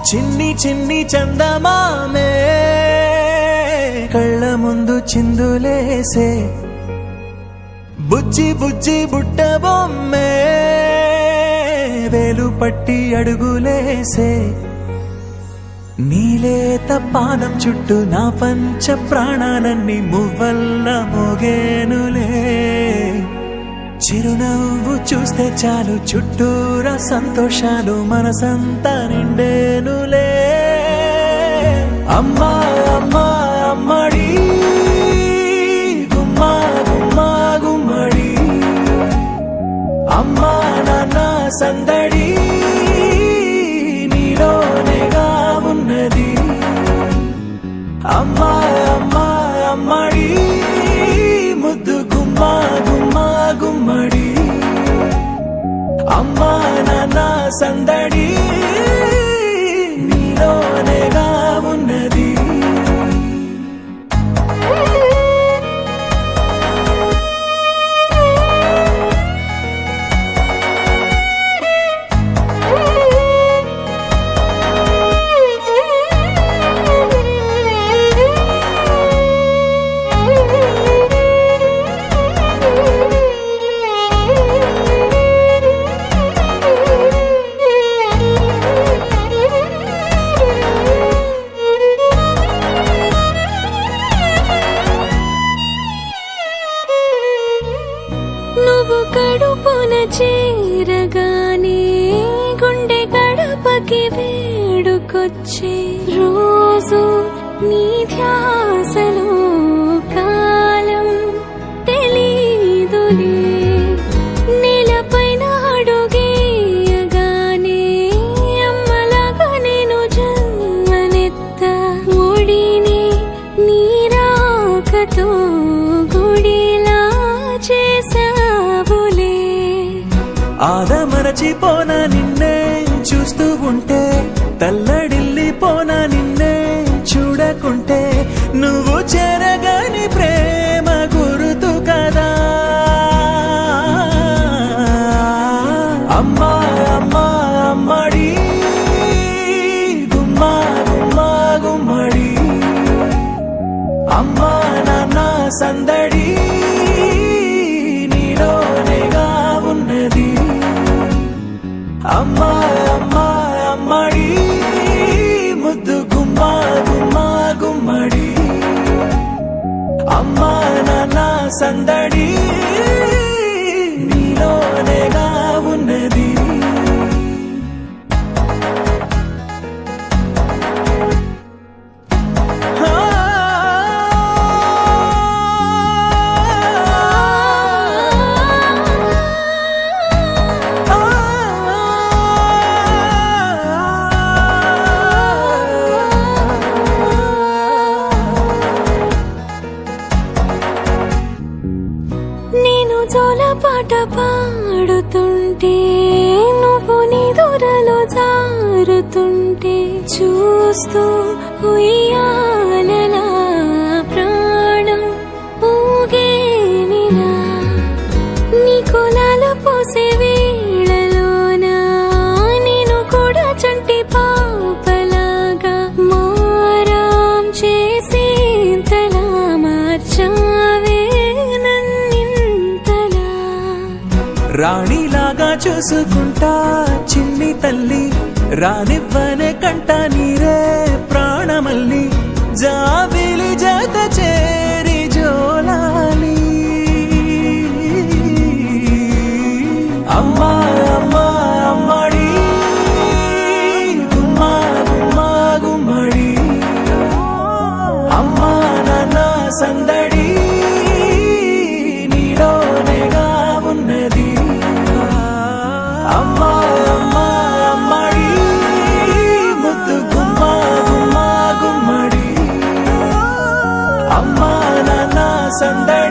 చిన్ని చిన్ని చందమామే కళ్ళ ముందు చిందులేసే బుజ్జి బుజ్జి బుట్ట బొమ్మే వేలు పట్టి అడుగులేసే నీలేత పాదం చుట్టూ నా పంచ ప్రాణాలన్నీ మువ్వల్ల మోగేనులే చిరునవ్వు చూస్తే చాలు చుట్టూరా సంతోషాలు మనసంతా నిండేనులే అమ్మా అమ్మా అమ్మడి గుమ్మా గుమ్మా గుమ్మడి అమ్మా నాన్న సందడి నీలోనేగా ఉన్నది అమ్మా అమ్మా అమ్మడి ముద్దు గుమ్మా గుమ్మా గుమ్మడి అమ్మా నాన్న సందడి నీలోనేగా ఉన్నది నువ్వు కడుపున చేరగానే గుండె గడపకి వేడుకొచ్చే రోజు నీ ధ్యాసలో కాలం తెలీదులే నేలపైన అడుగేయగానే అమ్మలాగా నేను జన్మనెత్త ఒడిని నీ రాకతో గుడిలా చేసావులే ఆదమరచిపోనా నిన్నే చూస్తూ ఉంటే తల్లడిల్లిపోనా నిన్నే చూడకుంటే నువ్వు చెరగని ప్రేమ గుర్తు కదా అమ్మా అమ్మా అమ్మడి గుమ్మా గుమ్మా గుమ్మడి అమ్మా నాన్న సందడి నీలోనేగా ఉన్నది అమ్మా అమ్మా అమ్మడి ముద్దు గుమ్మా గుమ్మా గుమ్మడి అమ్మా నాన్న సందడి నీలోనేగా ఉన్నది నేను జోలపాట పాడుతుంటే నువ్వు నిదురలో జారుతుంటే చూస్తూ ఉయ్యాలలా ప్రాణం ఊగేనిలా నీ కులాల పోసే వేళలోన నేను కూడా చంటి పాపలాగా మారాం చేసేంతలా మార్చావే రాణిలాగా చూసుకుంటా చిన్ని తల్లి రానివ్వనే కంట నీరే ప్రాణమల్లి జాబిలి జత చేరి జోలాలి అమ్మా అమ్మా అమ్మడి గుమ్మా గుమ్మా గుమ్మడి అమ్మా నాన్న సందడి నీలోనేగా ఉన్నది అమ్మా అమ్మా అమ్మడి ముద్దు గుమ్మా గుమ్మా గుమ్మడి అమ్మా నాన్న సందడి